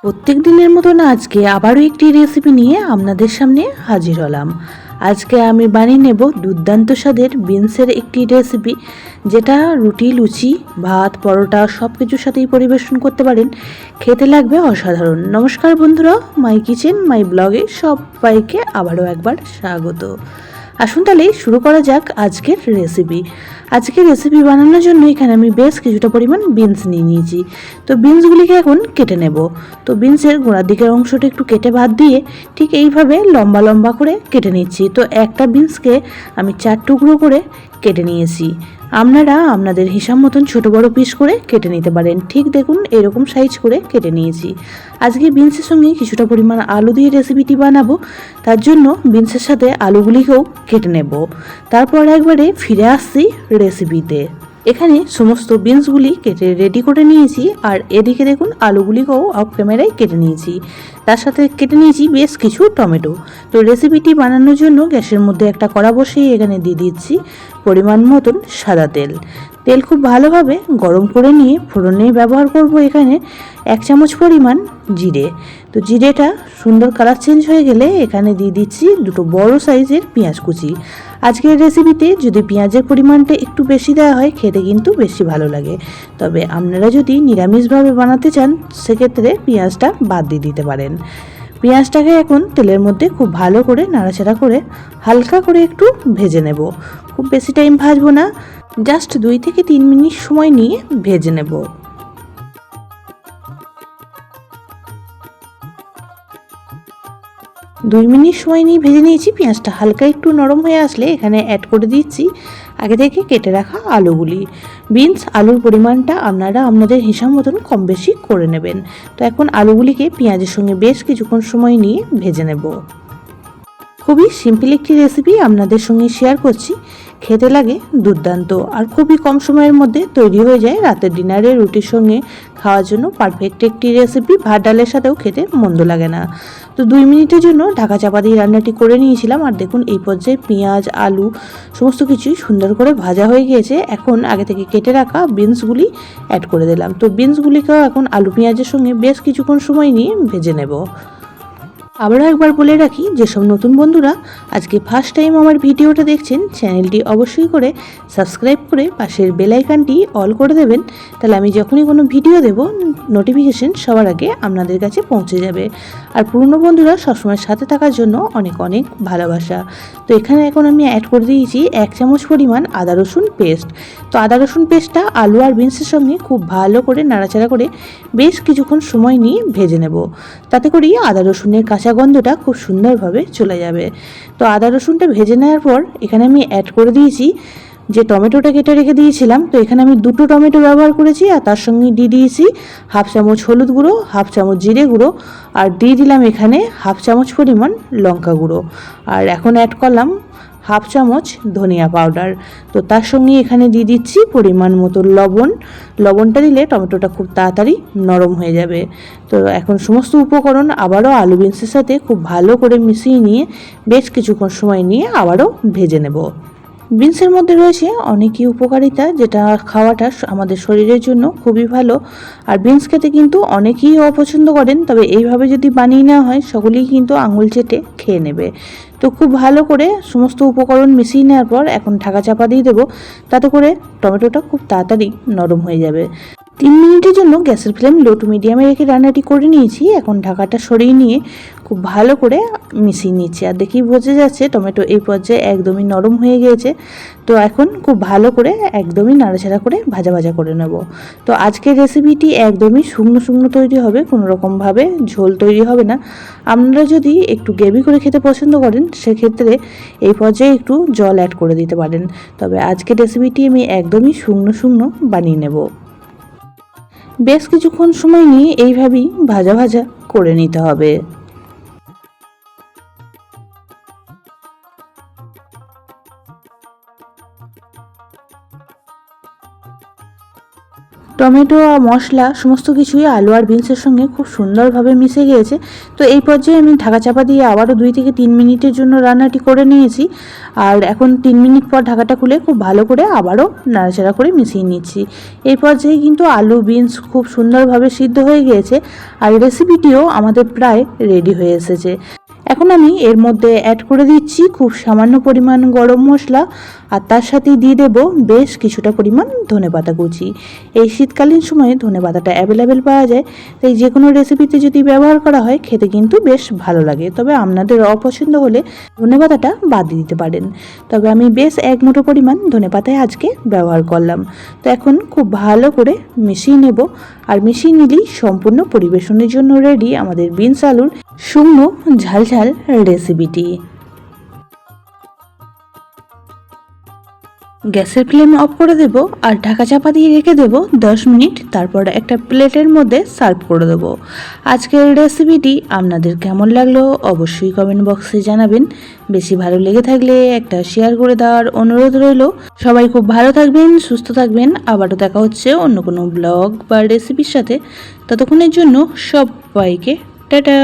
প্রত্যেক দিনের মতন আজকে আবারও একটি রেসিপি নিয়ে আপনাদের সামনে হাজির হলাম। আজকে আমি বানিয়ে নেব দুর্দান্ত স্বাদের বিনসের একটি রেসিপি, যেটা রুটি, লুচি, ভাত, পরোটা সব কিছুর সাথেই পরিবেশন করতে পারেন। খেতে লাগবে অসাধারণ। নমস্কার বন্ধুরা, মাই কিচেন মাই ব্লগে সবাইকে আবারও একবার স্বাগত। আসুন তাহলে শুরু করা যাক আজকের রেসিপি। আজকের রেসিপি বানানোর জন্য এখানে আমি বেশ কিছুটা পরিমাণ বিনস নিয়ে নিয়েছি। তো বিনসগুলিকে এখন কেটে নেব। তো বিনসের গোড়ার দিকের অংশটা একটু কেটে বাদ দিয়ে ঠিক এইভাবে লম্বা লম্বা করে কেটে নিচ্ছি। তো একটা বিনসকে আমি 4 টুকরো করে কেটে নিয়েছি। আপনারা আপনাদের হিসাব মতন ছোটো বড়ো পিস করে কেটে নিতে পারেন। ঠিক দেখুন এরকম সাইজ করে কেটে নিয়েছি। আজকে বিনসের সঙ্গে কিছুটা পরিমাণ আলু দিয়ে রেসিপিটি বানাবো, তার জন্য বিনসের সাথে আলুগুলিকেও কেটে নেব। তারপর একবারে ফিরে আসছি রেসিপিতে। এখানে সমস্ত বিনসগুলি কেটে রেডি করে নিয়েছি, আর এদিকে দেখুন আলুগুলিকেও অফ ক্যামেরায় কেটে নিয়েছি। তার সাথে কেটে নিয়েছি বেশ কিছু টমেটো। তো রেসিপিটি বানানোর জন্য গ্যাসের মধ্যে একটা কড়া বসিয়ে এখানে দিয়ে দিচ্ছি পরিমাণ মতন সাদা তেল। তেল খুব ভালোভাবে গরম করে নিয়ে ফোড়নে ব্যবহার করব এখানে 1 চামচ পরিমাণ জিরে। তো জিরেটা সুন্দর কালার চেঞ্জ হয়ে গেলে এখানে দিয়ে দিচ্ছি দুটো বড় সাইজের পেঁয়াজ কুচি। আজকের রেসিপিতে যদি পেঁয়াজের পরিমাণটা একটু বেশি দেওয়া হয় খেতে কিন্তু বেশি ভালো লাগে। তবে আপনারা যদি নিরামিষভাবে বানাতে চান সেক্ষেত্রে পেঁয়াজটা বাদ দিয়ে দিতে পারেন। পেঁয়াজটাকে এখন তেলের মধ্যে খুব ভালো করে নাড়াচাড়া করে হালকা করে একটু ভেজে নেব। খুব বেশি টাইম ভাজবো না, জাস্ট 2 থেকে 3 মিনিট সময় নিয়ে ভেজে নেব। 2 মিনিট সময় নিয়ে ভেজে নিয়েছি। পেঁয়াজটা হালকা একটু নরম হয়ে আসলে এখানে অ্যাড করে দিচ্ছি আগে থেকে কেটে রাখা আলুগুলি। বিনস আলুর পরিমাণটা আপনারা আপনাদের হিসাব মতন কম বেশি করে নেবেন। তো এখন আলুগুলিকে পেঁয়াজের সঙ্গে বেশ কিছুক্ষণ সময় নিয়ে ভেজে নেব। খুবই সিম্পল একটি রেসিপি আপনাদের সঙ্গে শেয়ার করছি। খেতে লাগে দুর্দান্ত, আর খুবই কম সময়ের মধ্যে তৈরি হয়ে যায় রাতের ডিনারে রুটির সঙ্গে খাওয়ার জন্য পারফেক্ট একটি রেসিপি। ভাত ডালের সাথেও খেতে মন্দ লাগে না। তো 2 মিনিটের জন্য ঢাকা চাপা দিয়ে রান্নাটি করে নিয়েছিলাম। আর দেখুন এই পর্যায়ে পেঁয়াজ, আলু সমস্ত কিছুই সুন্দর করে ভাজা হয়ে গিয়েছে। এখন আগে থেকে কেটে রাখা বিনসগুলি অ্যাড করে দিলাম। তো বিনসগুলিকেও এখন আলু পেঁয়াজের সঙ্গে বেশ কিছুক্ষণ সময় নিয়ে ভেজে নেব। আবারও একবার বলে রাখি, যেসব নতুন বন্ধুরা আজকে ফার্স্ট টাইম আমার ভিডিওটা দেখছেন, চ্যানেলটি অবশ্যই করে সাবস্ক্রাইব করে পাশের বেল আইকনটি অল করে দেবেন। তাহলে আমি যখনই কোনো ভিডিও দেব নোটিফিকেশন সবার আগে আপনাদের কাছে পৌঁছে যাবে। আর পুরনো বন্ধুরা সবসময় সাথে থাকার জন্য অনেক অনেক ভালোবাসা। তো এখানে এখন আমি অ্যাড করে দিয়েছি 1 চামচ পরিমাণ আদা রসুন পেস্ট। তো আদা রসুন পেস্টটা আলু আর বিনসের সঙ্গে খুব ভালো করে নাড়াচাড়া করে বেশ কিছুক্ষণ সময় নিয়ে ভেজে নেব। তাতে করেই আদা রসুনের কাঁচা গন্ধটা খুব সুন্দরভাবে চলে যাবে। তো আদা রসুনটা ভেজে নেওয়ার পর এখানে আমি অ্যাড করে দিয়েছি যে টমেটোটা কেটে রেখে দিয়েছিলাম। তো এখানে আমি 2টো টমেটো ব্যবহার করেছি, আর তার সঙ্গে দিয়ে দিয়েছি 1/2 চামচ হলুদ গুঁড়ো, 1/2 চামচ জিরে গুঁড়ো, আর দিয়ে দিলাম এখানে 1/2 চামচ পরিমাণ লঙ্কা গুঁড়ো। আর এখন অ্যাড করলাম 1/2 চামচ ধনিয়া পাউডার। তো তার সঙ্গে এখানে দিয়ে দিচ্ছি পরিমাণ মতো লবণ। লবণটা দিলে টমেটোটা খুব তাড়াতাড়ি নরম হয়ে যাবে। তো এখন সমস্ত উপকরণ আবারও আলু বিনসের সাথে খুব ভালো করে মিশিয়ে নিয়ে বেশ কিছুক্ষণ সময় নিয়ে আবারও ভেজে নেব। বিনসের মধ্যে রয়েছে অনেকই উপকারিতা, যেটা খাওয়াটা আমাদের শরীরের জন্য খুবই ভালো। আর বিনস খেতে কিন্তু অনেকেই অপছন্দ করেন, তবে এইভাবে যদি বানিয়ে নেওয়া হয় সকলেই কিন্তু আঙুল চেটে খেয়ে নেবে। তো খুব ভালো করে সমস্ত উপকরণ মিশিয়ে নেওয়ার পর এখন ঢাকা চাপা দিয়ে দেবো। তাতে করে টমেটোটা খুব তাড়াতাড়ি নরম হয়ে যাবে। 3 মিনিটের জন্য গ্যাসের ফ্লেম লো টু মিডিয়ামে রেখে রান্নাটি করে নিয়েছি। এখন ঢাকাটা সরিয়ে নিয়ে খুব ভালো করে মিশিয়ে নিচ্ছি। আর দেখি বোঝা যাচ্ছে টমেটো এই পর্যায়ে একদমই নরম হয়ে গিয়েছে। তো এখন খুব ভালো করে একদমই নাড়াচাড়া করে ভাজা ভাজা করে নেব। তো আজকের রেসিপিটি একদমই শুকনো শুকনো তৈরি হবে, কোনো রকমভাবে ঝোল তৈরি হবে না। আপনারা যদি একটু গ্রেভি করে খেতে পছন্দ করেন সেক্ষেত্রে এই পর্যায়ে একটু জল অ্যাড করে দিতে পারেন। তবে আজকের রেসিপিটি আমি একদমই শুকনো শুকনো বানিয়ে নেব। বেশ কিছুক্ষণ সময় নিয়ে এইভাবেই ভাজা ভাজা করে নিতে হবে। টমেটো আর মশলা সমস্ত কিছুই আলু আর বিনসের সঙ্গে খুব সুন্দরভাবে মিশে গিয়েছে। তো এই পর্যায়ে আমি ঢাকা চাপা দিয়ে আবারও 2 থেকে 3 মিনিটের জন্য রান্নাটি করে নিয়েছি। আর এখন 3 মিনিট পর ঢাকাটা খুলে খুব ভালো করে আবারও নাড়াচাড়া করে মিশিয়ে নিচ্ছি। এই পর্যায়ে কিন্তু আলু বিনস খুব সুন্দরভাবে সিদ্ধ হয়ে গিয়েছে আর রেসিপিটিও আমাদের প্রায় রেডি হয়ে এসেছে। এখন আমি এর মধ্যে অ্যাড করে দিচ্ছি খুব সামান্য পরিমাণ গরম মশলা আর তার সাথেই দিয়ে দেব বেশ কিছুটা পরিমাণ ধনেপাতা কুচি। এই শীতকালীন সময়ে ধনেপাতাটা অ্যাভেলেবেল পাওয়া যায়, তাই যে কোনো রেসিপিতে যদি ব্যবহার করা হয় খেতে কিন্তু বেশ ভালো লাগে। তবে আপনাদের অপছন্দ হলে ধনেপাতাটা বাদ দিতে পারেন। তবে আমি বেশ 1 মুঠো পরিমাণ ধনেপাতায় আজকে ব্যবহার করলাম। তো এখন খুব ভালো করে মিশিয়ে নেব আর মিশিয়ে নিলেই সম্পূর্ণ পরিবেশনের জন্য রেডি আমাদের বিনস আলুর শুকনো ঝালঝাল রেসিপিটি। গ্যাসের ফ্লেম অফ করে দেব আর ঢাকা চাপা দিয়ে রেখে দেব 10 মিনিট। তারপর একটা প্লেটের মধ্যে সার্ভ করে দেব। আজকের রেসিপিটি আপনাদের কেমন লাগলো অবশ্যই কমেন্ট বক্সে জানাবেন। বেশি ভালো লেগে থাকলে একটা শেয়ার করে দেওয়ার অনুরোধ রইল। সবাই খুব ভালো থাকবেন, সুস্থ থাকবেন। আবারও দেখা হচ্ছে অন্য কোনো ব্লগ বা রেসিপির সাথে। ততক্ষণের জন্য সবাইকে টাটা।